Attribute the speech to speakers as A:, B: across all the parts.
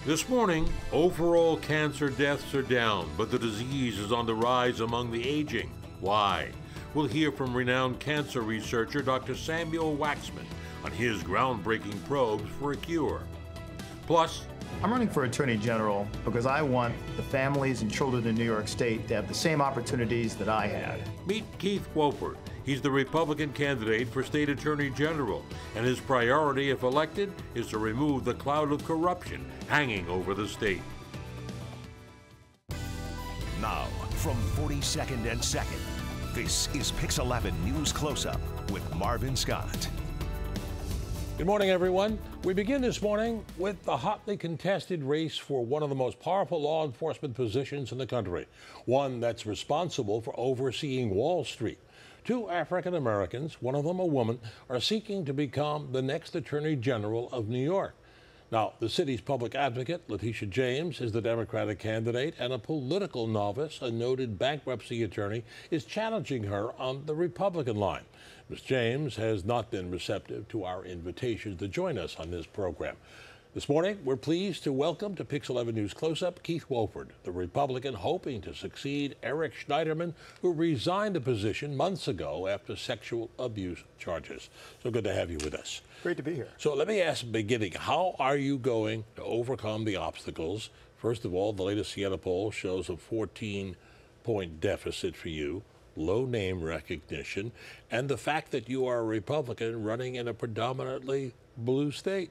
A: This morning, overall cancer deaths are down, but the disease is on the rise among the aging. Why? We'll hear from renowned cancer researcher Dr. Samuel Waxman on his groundbreaking probes for a cure. Plus,
B: I'm running for Attorney General because I want the families and children in New York State to have the same opportunities that I had.
A: Meet Keith Wofford. He's the Republican candidate for State Attorney General, and his priority, if elected, is to remove the cloud of corruption hanging over the state.
C: Now, from 42nd and 2nd, this is Pix 11 News Close-Up with Marvin Scott.
D: Good morning, everyone. We begin this morning with the hotly contested race for one of the most powerful law enforcement positions in the country, one that's responsible for overseeing Wall Street. Two African Americans, one of them a woman, are seeking to become the next Attorney General of New York. Now, the city's public advocate, Letitia James, is the Democratic candidate, and a political novice, a noted bankruptcy attorney, is challenging her on the Republican line. Ms. James has not been receptive to our invitation to join us on this program. This morning, we're pleased to welcome to Pix 11 News Close-Up Keith Wofford, the Republican hoping to succeed Eric Schneiderman, who resigned the position months ago after sexual abuse charges. So good to have you with us.
B: Great to be here.
D: So let me ask, beginning, how are you going to overcome the obstacles? First of all, the latest Siena poll shows a 14-point deficit for you, low name recognition, and the fact that you are a Republican running in a predominantly blue state.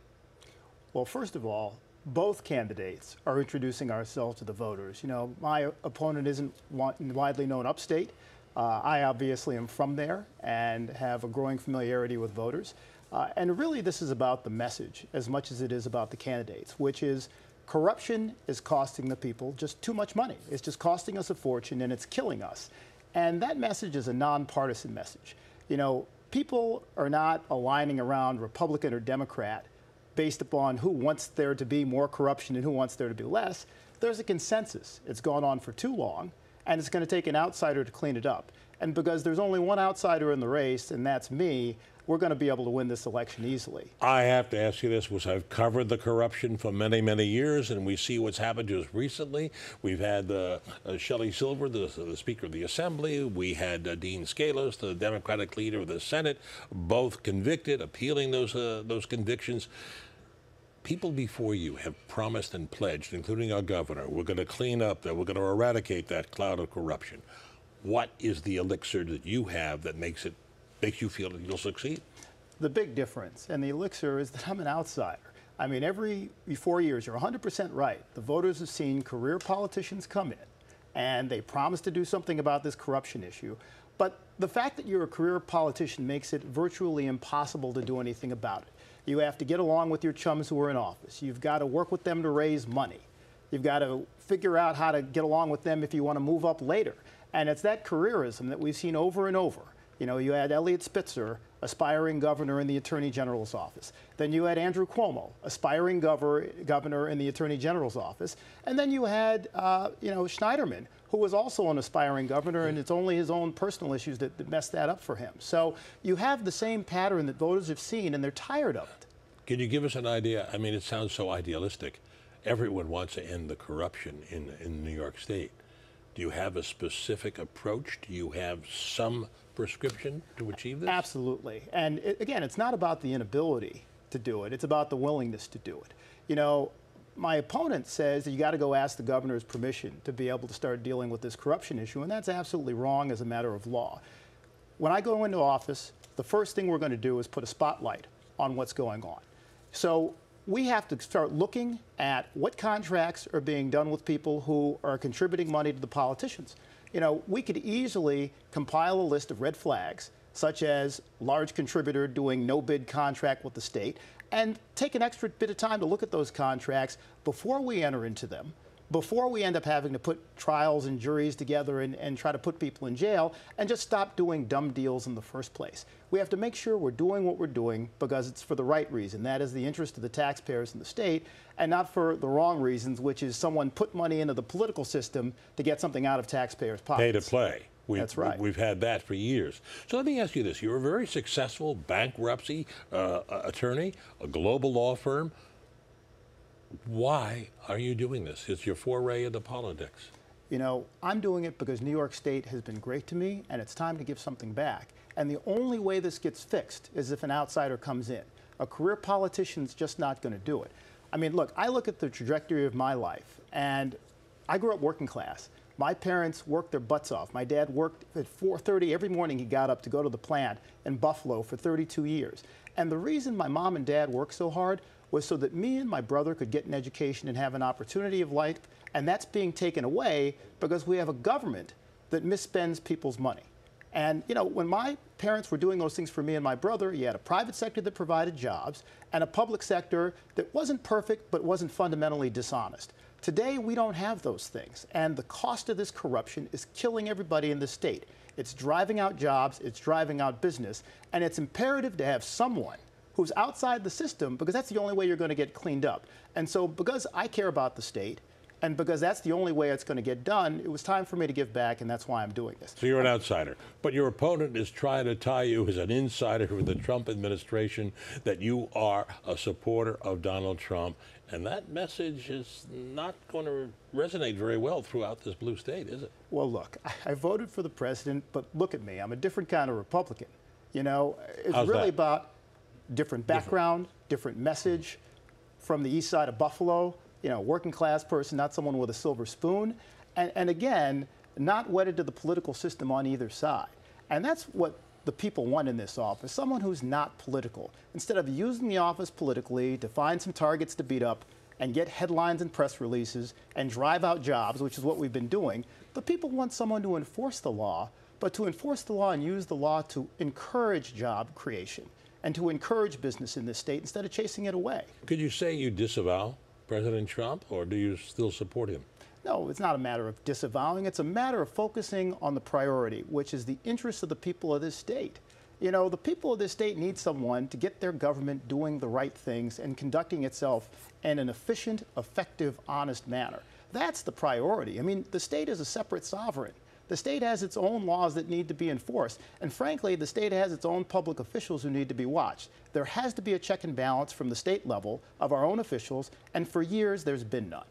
B: Well, first of all, both candidates are introducing ourselves to the voters. You know, my opponent isn't widely known upstate. I obviously am from there and have a growing familiarity with voters. And really, this is about the message as much as it is about the candidates, which is corruption is costing the people just too much money. It's just costing us a fortune and it's killing us. And that message is a nonpartisan message. You know, people are not aligning around Republican or Democrat based upon who wants there to be more corruption and who wants there to be less. There's a consensus. It's gone on for too long, and it's going to take an outsider to clean it up. And because there's only one outsider in the race, and that's me, we're going to be able to win this election easily.
D: I have to ask you this, because I've covered the corruption for many, many years, and we see what's happened to us recently. We've had Shelley Silver, the Speaker of the Assembly. We had Dean Scalos, the Democratic leader of the Senate, both convicted, appealing those convictions. People before you have promised and pledged, including our governor, we're going to clean up, that we're going to eradicate that cloud of corruption. What is the elixir that you have that makes you feel that you'll succeed?
B: The big difference, and the elixir, is that I'm an outsider. I mean, every 4 years, you're 100% right. The voters have seen career politicians come in, and they promise to do something about this corruption issue. But the fact that you're a career politician makes it virtually impossible to do anything about it. You have to get along with your chums who are in office. You've got to work with them to raise money. You've got to figure out how to get along with them if you want to move up later. And it's that careerism that we've seen over and over. You know, you had Eliot Spitzer, aspiring governor in the Attorney General's office. Then you had Andrew Cuomo, aspiring governor in the Attorney General's office. And then you had, Schneiderman, who was also an aspiring governor, and it's only his own personal issues that messed that up for him. So you have the same pattern that voters have seen, and they're tired of it.
D: Can you give us an idea? I mean, it sounds so idealistic. Everyone wants to end the corruption in New York State. Do you have a specific approach? Do you have some prescription to achieve this?
B: Absolutely. And again, it's not about the inability to do it. It's about the willingness to do it. You know, my opponent says that you got to go ask the governor's permission to be able to start dealing with this corruption issue, and that's absolutely wrong as a matter of law. When I go into office, the first thing we're going to do is put a spotlight on what's going on. So we have to start looking at what contracts are being done with people who are contributing money to the politicians. You know, we could easily compile a list of red flags, such as large contributor doing no bid contract with the state, and take an extra bit of time to look at those contracts before we enter into them, before we end up having to put trials and juries together and try to put people in jail, and just stop doing dumb deals in the first place. We have to make sure we're doing what we're doing because it's for the right reason. That is the interest of the taxpayers in the state, and not for the wrong reasons, which is someone put money into the political system to get something out of taxpayers' pockets.
D: Pay to play.
B: That's right.
D: We've had that for years. So let me ask you this. You're a very successful bankruptcy attorney, a global law firm. Why are you doing this? It's your foray into politics.
B: You know, I'm doing it because New York State has been great to me, and it's time to give something back. And the only way this gets fixed is if an outsider comes in. A career politician's just not going to do it. I mean, look, I look at the trajectory of my life, and I grew up working class. My parents worked their butts off. My dad worked at 4:30 every morning. He got up to go to the plant in Buffalo for 32 years. And the reason my mom and dad worked so hard was so that me and my brother could get an education and have an opportunity of life, and that's being taken away because we have a government that misspends people's money. And, you know, when my parents were doing those things for me and my brother, you had a private sector that provided jobs and a public sector that wasn't perfect but wasn't fundamentally dishonest. Today, we don't have those things, and the cost of this corruption is killing everybody in the state. It's driving out jobs, it's driving out business, and it's imperative to have someone who's outside the system, because that's the only way you're going to get cleaned up. And so because I care about the state, and because that's the only way it's going to get done, it was time for me to give back, and that's why I'm doing this.
D: So you're an outsider, but your opponent is trying to tie you as an insider with the Trump administration, that you are a supporter of Donald Trump, and that message is not going to resonate very well throughout this blue state, is it?
B: Well, look, I voted for the president, but look at me. I'm a different kind of Republican. You know, it's
D: How's
B: really
D: that?
B: about different background, different message, from the east side of Buffalo, you know, working class person, not someone with a silver spoon, and again, not wedded to the political system on either side. And that's what the people want in this office, someone who's not political. Instead of using the office politically to find some targets to beat up and get headlines and press releases and drive out jobs, which is what we've been doing, the people want someone to enforce the law, but to enforce the law and use the law to encourage job creation and to encourage business in this state instead of chasing it away.
D: Could you say you disavow President Trump, or do you still support him?
B: No, it's not a matter of disavowing. It's a matter of focusing on the priority, which is the interests of the people of this state. You know, the people of this state need someone to get their government doing the right things and conducting itself in an efficient, effective, honest manner. That's the priority. I mean, the state is a separate sovereign. The state has its own laws that need to be enforced. And frankly, the state has its own public officials who need to be watched. There has to be a check and balance from the state level of our own officials, and for years there's been none.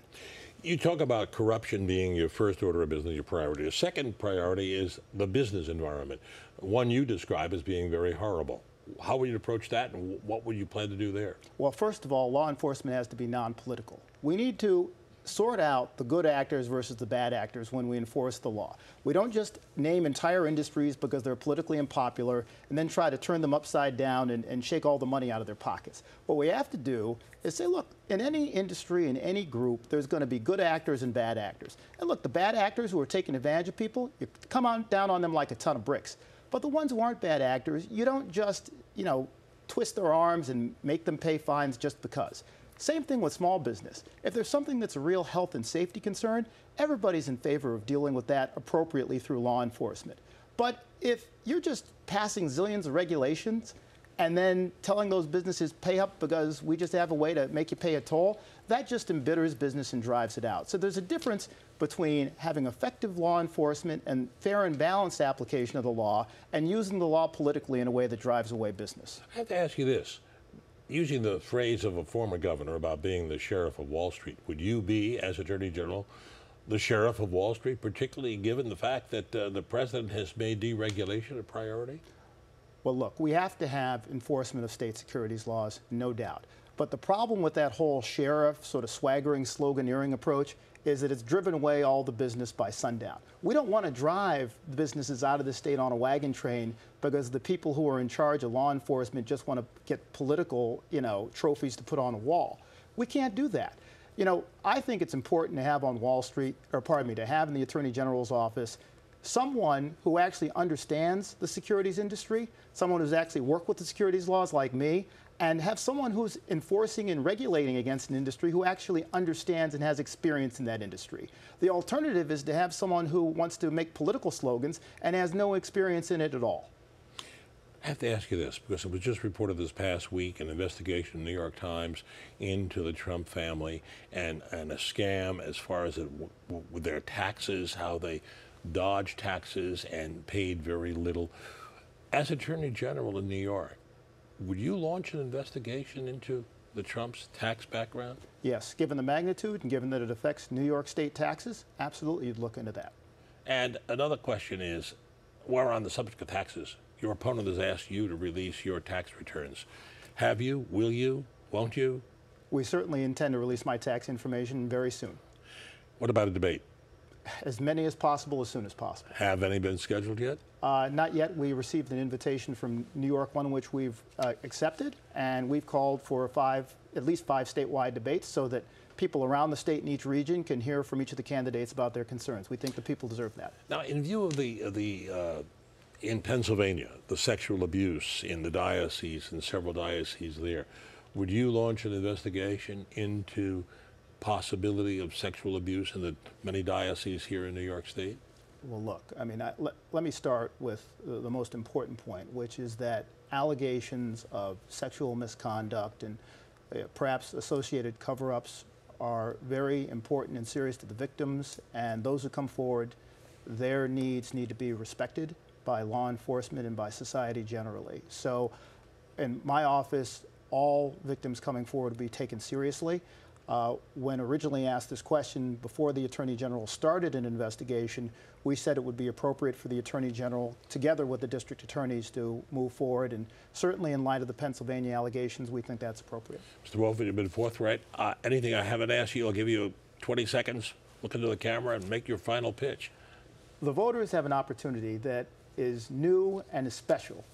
D: You talk about corruption being your first order of business, your priority. The second priority is the business environment, one you describe as being very horrible. How would you approach that, and what would you plan to do there?
B: Well, first of all, law enforcement has to be non-political. We need to sort out the good actors versus the bad actors when we enforce the law. We don't just name entire industries because they're politically unpopular and then try to turn them upside down and shake all the money out of their pockets. What we have to do is say, look, in any industry, in any group, there's going to be good actors and bad actors. And look, the bad actors who are taking advantage of people, you come on down on them like a ton of bricks. But the ones who aren't bad actors, you don't just, you know, twist their arms and make them pay fines just because. Same thing with small business. If there's something that's a real health and safety concern, everybody's in favor of dealing with that appropriately through law enforcement. But if you're just passing zillions of regulations and then telling those businesses pay up because we just have a way to make you pay a toll, that just embitters business and drives it out. So there's a difference between having effective law enforcement and fair and balanced application of the law and using the law politically in a way that drives away business.
D: I have to ask you this. Using the phrase of a former governor about being the sheriff of Wall Street, would you be, as Attorney General, the sheriff of Wall Street, particularly given the fact that the president has made deregulation a priority?
B: Well, look, we have to have enforcement of state securities laws, no doubt. But the problem with that whole sheriff sort of swaggering, sloganeering approach is that it's driven away all the business by sundown. We don't want to drive businesses out of the state on a wagon train because the people who are in charge of law enforcement just want to get political, you know, trophies to put on a wall. We can't do that. You know, I think it's important to have on Wall Street, or pardon me, to have in the Attorney General's office someone who actually understands the securities industry, someone who's actually worked with the securities laws like me, and have someone who's enforcing and regulating against an industry who actually understands and has experience in that industry. The alternative is to have someone who wants to make political slogans and has no experience in it at all.
D: I have to ask you this, because it was just reported this past week, an investigation in the New York Times into the Trump family and a scam as far as with their taxes, how they dodged taxes and paid very little. As Attorney General in New York, would you launch an investigation into the Trump's tax background?
B: Yes, given the magnitude and given that it affects New York state taxes, absolutely you'd look into that.
D: And another question is, while we're on the subject of taxes, your opponent has asked you to release your tax returns. Have you? Will you? Won't you?
B: We certainly intend to release my tax information very soon.
D: What about a debate?
B: As many as possible, as soon as possible.
D: Have any been scheduled yet?
B: Not yet. We received an invitation from New York, one which we've accepted, and we've called for at least five statewide debates so that people around the state in each region can hear from each of the candidates about their concerns. We think the people deserve that.
D: Now, in view of in Pennsylvania, the sexual abuse in the diocese and several dioceses there, would you launch an investigation into possibility of sexual abuse in the many dioceses here in New York State?
B: Well, look, I mean, let me start with the most important point, which is that allegations of sexual misconduct and perhaps associated cover-ups are very important and serious to the victims, and those who come forward, their needs need to be respected by law enforcement and by society generally. So in my office, all victims coming forward will be taken seriously. When originally asked this question before the Attorney General started an investigation, we said it would be appropriate for the Attorney General, together with the district attorneys, to move forward. And certainly in light of the Pennsylvania allegations, we think that's appropriate.
D: Mr. Wofford, you've been forthright. Anything I haven't asked you, I'll give you 20 seconds. Look into the camera and make your final pitch.
B: The voters have an opportunity that is new and is special.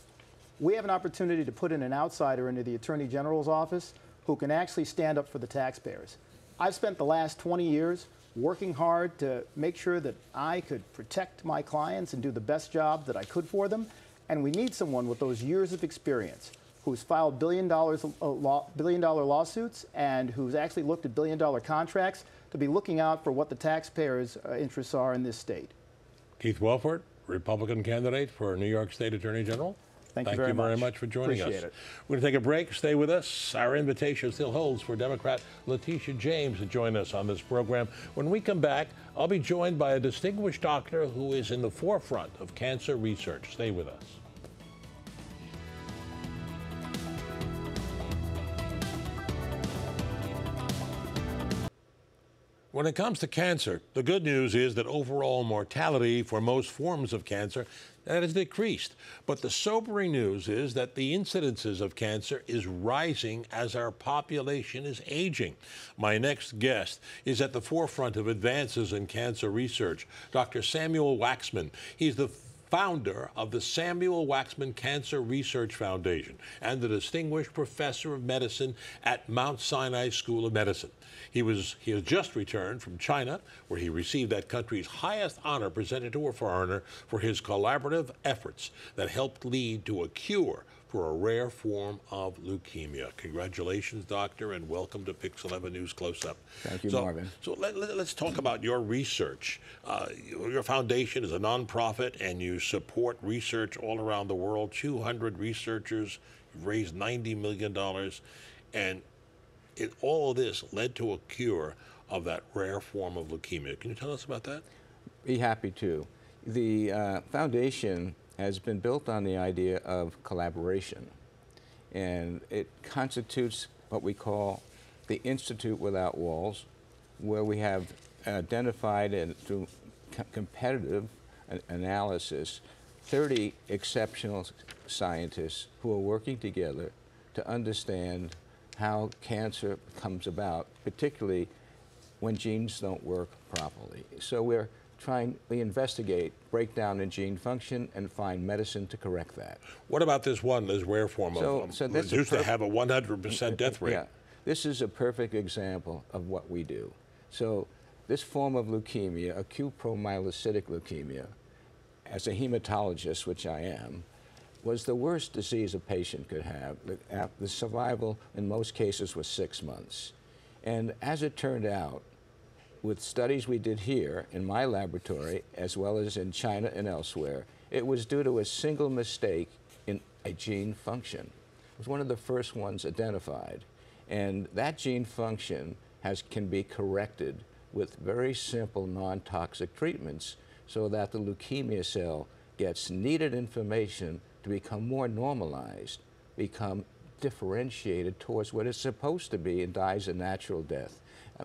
B: We have an opportunity to put in an outsider into the Attorney General's office who can actually stand up for the taxpayers. I've spent the last 20 years working hard to make sure that I could protect my clients and do the best job that I could for them. And we need someone with those years of experience who's filed billion-dollar lawsuits and who's actually looked at billion-dollar contracts to be looking out for what the taxpayers' interests are in this state.
D: Keith Wofford, Republican candidate for New York State Attorney General.
B: Thank you very much
D: for joining us.
B: Appreciate it.
D: We're going to take a break. Stay with us. Our invitation still holds for Democrat Letitia James to join us on this program. When we come back, I'll be joined by a distinguished doctor who is in the forefront of cancer research. Stay with us. When it comes to cancer, the good news is that overall mortality for most forms of cancer that has decreased. But the sobering news is that the incidences of cancer is rising as our population is aging. My next guest is at the forefront of advances in cancer research, Dr. Samuel Waxman. He's the founder of the Samuel Waxman Cancer Research Foundation and the distinguished professor of medicine at Mount Sinai School of Medicine. He has just returned from China, where he received that country's highest honor presented to a foreigner for his collaborative efforts that helped lead to a cure for a rare form of leukemia. Congratulations, doctor, and welcome to Pix 11 News Close-Up.
E: Thank you, Marvin.
D: So let's talk about your research. Your foundation is a nonprofit, and you support research all around the world. 200 researchers, you've raised $90 million, and all of this led to a cure of that rare form of leukemia. Can you tell us about that?
E: Be happy to. The foundation has been built on the idea of collaboration, and it constitutes what we call the Institute Without Walls, where we have identified through competitive analysis 30 exceptional scientists who are working together to understand how cancer comes about, particularly when genes don't work properly. So we investigate breakdown in gene function and find medicine to correct that.
D: What about this rare form of it used to have a 100% death rate?
E: Yeah, this is a perfect example of what we do. So this form of leukemia, acute promyelocytic leukemia, as a hematologist, which I am, was the worst disease a patient could have. The survival in most cases was 6 months. And as it turned out, with studies we did here in my laboratory, as well as in China and elsewhere, it was due to a single mistake in a gene function. It was one of the first ones identified. And that gene function can be corrected with very simple non-toxic treatments so that the leukemia cell gets needed information to become more normalized, become differentiated towards what it's supposed to be and dies a natural death.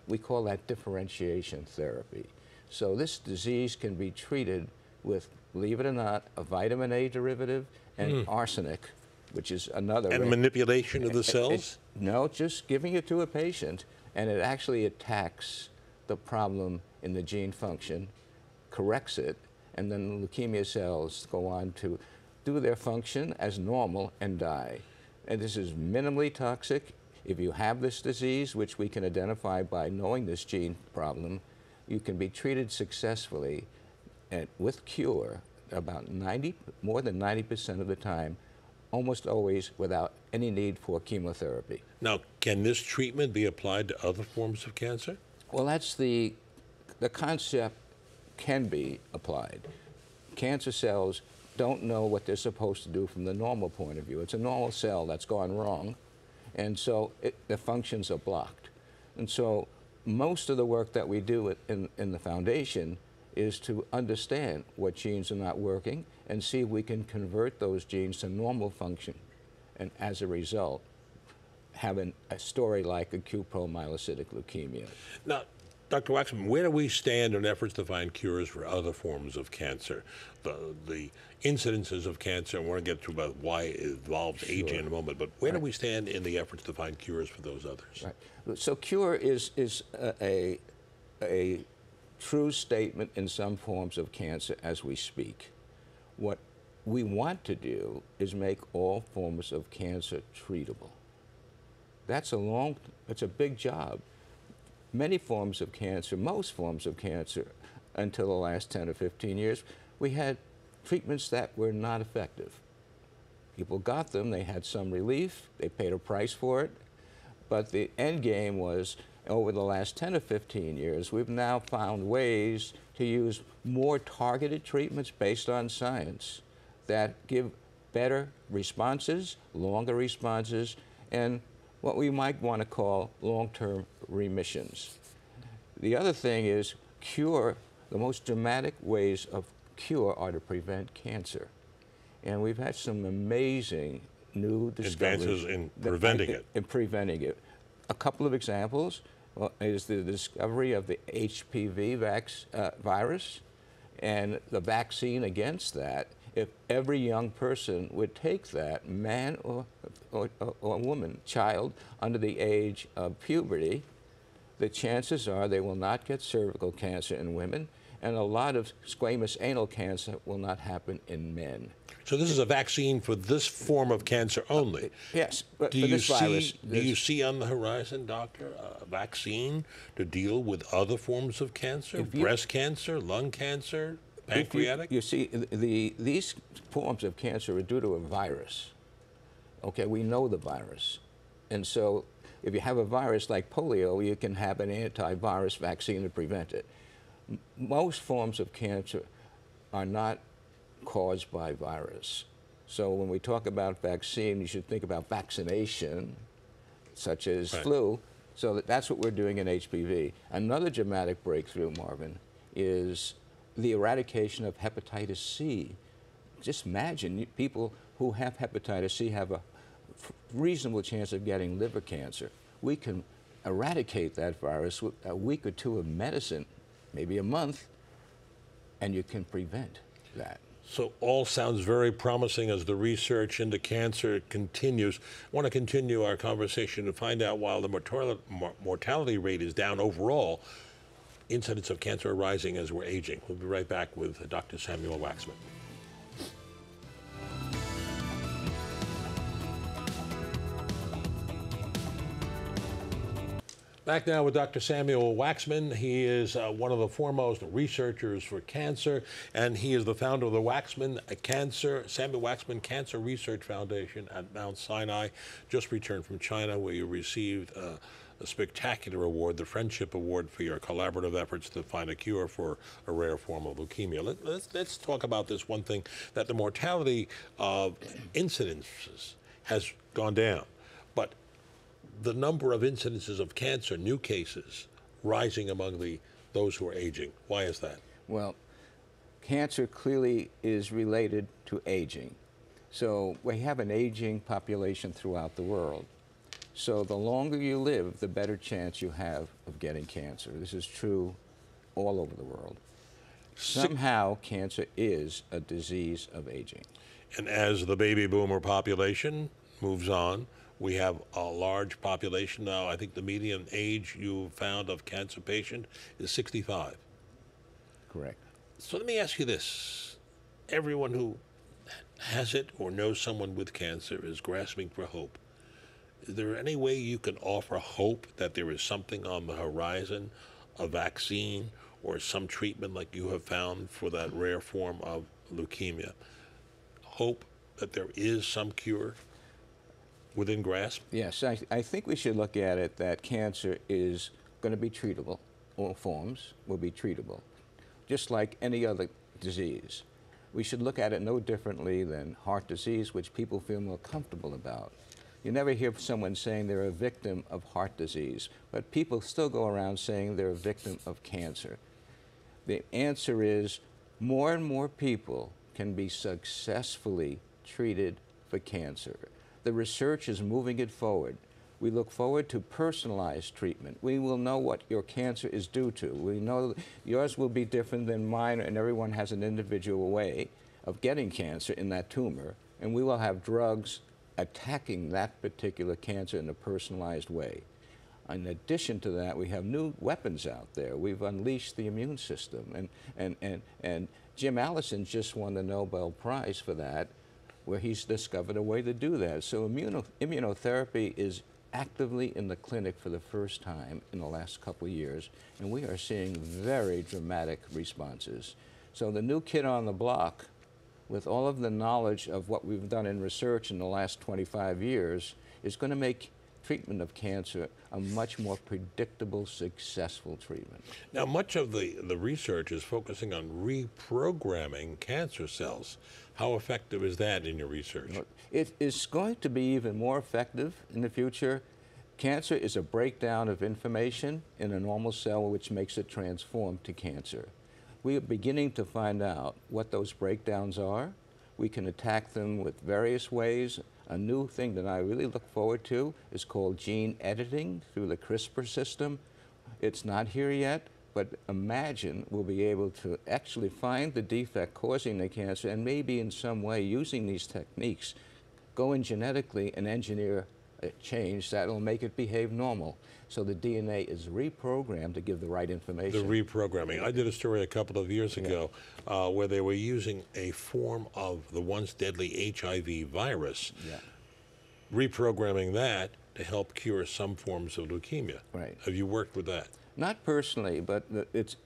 E: We call that differentiation therapy. So this disease can be treated with, believe it or not, a vitamin A derivative and arsenic, which is another.
D: And manipulation of the cells?
E: No, just giving it to a patient, and it actually attacks the problem in the gene function, corrects it, and then the leukemia cells go on to do their function as normal and die. And this is minimally toxic. If you have this disease, which we can identify by knowing this gene problem, you can be treated successfully and with cure about more than 90% of the time, almost always without any need for chemotherapy.
D: Now, can this treatment be applied to other forms of cancer?
E: Well, that's the concept can be applied. Cancer cells don't know what they're supposed to do from the normal point of view. It's a normal cell that's gone wrong, and so the functions are blocked. And so most of the work that we do in the foundation is to understand what genes are not working and see if we can convert those genes to normal function, and as a result, having a story like acute promyelocytic leukemia.
D: Now, Dr. Waxman, where do we stand in efforts to find cures for other forms of cancer? The incidences of cancer, and we're going to get to about why it involves aging in a moment, but where do we stand in the efforts to find cures for those others?
E: Right. So cure is a true statement in some forms of cancer as we speak. What we want to do is make all forms of cancer treatable. That's a big job. Many forms of cancer, most forms of cancer, until the last 10 or 15 years, we had treatments that were not effective. People got them, they had some relief, they paid a price for it, but the end game was, over the last 10 or 15 years, we've now found ways to use more targeted treatments based on science that give better responses, longer responses, and what we might want to call long-term remissions. The other thing is cure. The most dramatic ways of cure are to prevent cancer. And we've had some amazing new discoveries.
D: Advances in preventing it.
E: In preventing it. A couple of examples is the discovery of the HPV virus and the vaccine against that. If every young person would take that, man or woman, child under the age of puberty, the chances are they will not get cervical cancer in women, and a lot of squamous anal cancer will not happen in men.
D: So this is a vaccine for this form of cancer only?
E: Yes, but
D: do
E: for
D: you
E: this virus.
D: Do you see on the horizon, doctor, a vaccine to deal with other forms of cancer? Breast cancer, lung cancer, pancreatic?
E: You see, these forms of cancer are due to a virus. Okay, we know the virus. And so if you have a virus like polio, you can have an antivirus vaccine to prevent it. Most forms of cancer are not caused by virus. So when we talk about vaccine, you should think about vaccination, such as flu. So that's what we're doing in HPV. Another dramatic breakthrough, Marvin, is the eradication of hepatitis C. Just imagine people who have hepatitis C have a reasonable chance of getting liver cancer. We can eradicate that virus with a week or two of medicine, maybe a month, and you can prevent that.
D: So all sounds very promising as the research into cancer continues. I want to continue our conversation to find out, while the mortality rate is down overall, incidence of cancer are rising as we're aging. We'll be right back with Dr. Samuel Waxman. Back now with Dr. Samuel Waxman. He is one of the foremost researchers for cancer, and he is the founder of the Samuel Waxman Cancer Research Foundation at Mount Sinai. Just returned from China, where you received a spectacular award, the Friendship Award, for your collaborative efforts to find a cure for a rare form of leukemia. Let's talk about this one thing, that the mortality of incidences has gone down, but the number of incidences of cancer, new cases, rising among those who are aging. Why is that?
E: Well, cancer clearly is related to aging. So we have an aging population throughout the world. So the longer you live, the better chance you have of getting cancer. This is true all over the world. Somehow, cancer is a disease of aging.
D: And as the baby boomer population moves on, we have a large population now. I think the median age you found of cancer patient is 65.
E: Correct.
D: So let me ask you this. Everyone who has it or knows someone with cancer is grasping for hope. Is there any way you can offer hope that there is something on the horizon, a vaccine or some treatment like you have found for that rare form of leukemia? Hope that there is some cure within grasp?
E: Yes, I think we should look at it that cancer is going to be treatable. All forms will be treatable, just like any other disease. We should look at it no differently than heart disease, which people feel more comfortable about. You never hear someone saying they're a victim of heart disease, but people still go around saying they're a victim of cancer. The answer is more and more people can be successfully treated for cancer. The research is moving it forward. We look forward to personalized treatment. We will know what your cancer is due to. We know yours will be different than mine, and everyone has an individual way of getting cancer in that tumor, and we will have drugs attacking that particular cancer in a personalized way. In addition to that, we have new weapons out there. We've unleashed the immune system, and Jim Allison just won the Nobel Prize for that, where he's discovered a way to do that. So immunotherapy is actively in the clinic for the first time in the last couple of years, and we are seeing very dramatic responses. So the new kid on the block, with all of the knowledge of what we've done in research in the last 25 years, is going to make treatment of cancer a much more predictable, successful treatment.
D: Now, much of the research is focusing on reprogramming cancer cells. How effective is that in your research?
E: It is going to be even more effective in the future. Cancer is a breakdown of information in a normal cell which makes it transform to cancer. We are beginning to find out what those breakdowns are. We can attack them with various ways. A new thing that I really look forward to is called gene editing through the CRISPR system. It's not here yet, but imagine we'll be able to actually find the defect causing the cancer and maybe in some way using these techniques, go in genetically and engineer a change that will make it behave normal. So the DNA is reprogrammed to give the right information.
D: The reprogramming. I did a story a couple of years ago where they were using a form of the once deadly HIV virus, reprogramming that to help cure some forms of leukemia.
E: Right.
D: Have you worked with that?
E: Not personally, but it's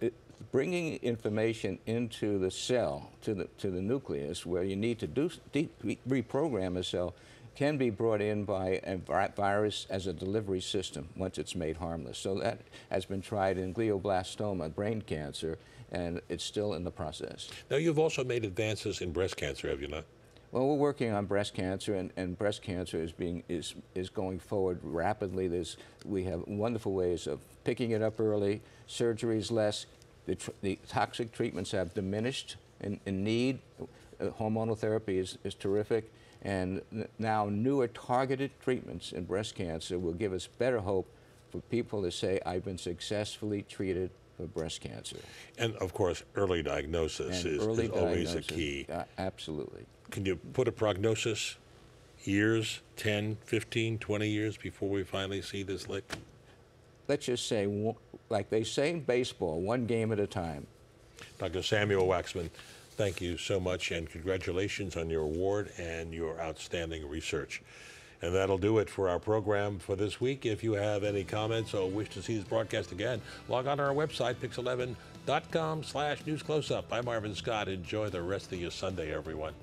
E: bringing information into the cell, to the nucleus, where you need to reprogram a cell, can be brought in by a virus as a delivery system once it's made harmless. So that has been tried in glioblastoma, brain cancer, and it's still in the process.
D: Now, you've also made advances in breast cancer, have you not?
E: Well, we're working on breast cancer, and breast cancer is going forward rapidly. We have wonderful ways of picking it up early. Surgery is less. The toxic treatments have diminished in need. Hormonal therapy is terrific. And now newer targeted treatments in breast cancer will give us better hope for people to say, I've been successfully treated for breast cancer.
D: And of course, early diagnosis is always a key.
E: Absolutely.
D: Can you put a prognosis, years, 10, 15, 20 years before we finally see this lick?
E: Let's just say, like they say in baseball, one game at a time.
D: Dr. Samuel Waxman, thank you so much, and congratulations on your award and your outstanding research. And that'll do it for our program for this week. If you have any comments or wish to see this broadcast again, log on to our website, pix11.com/newscloseup. I'm Marvin Scott. Enjoy the rest of your Sunday, everyone.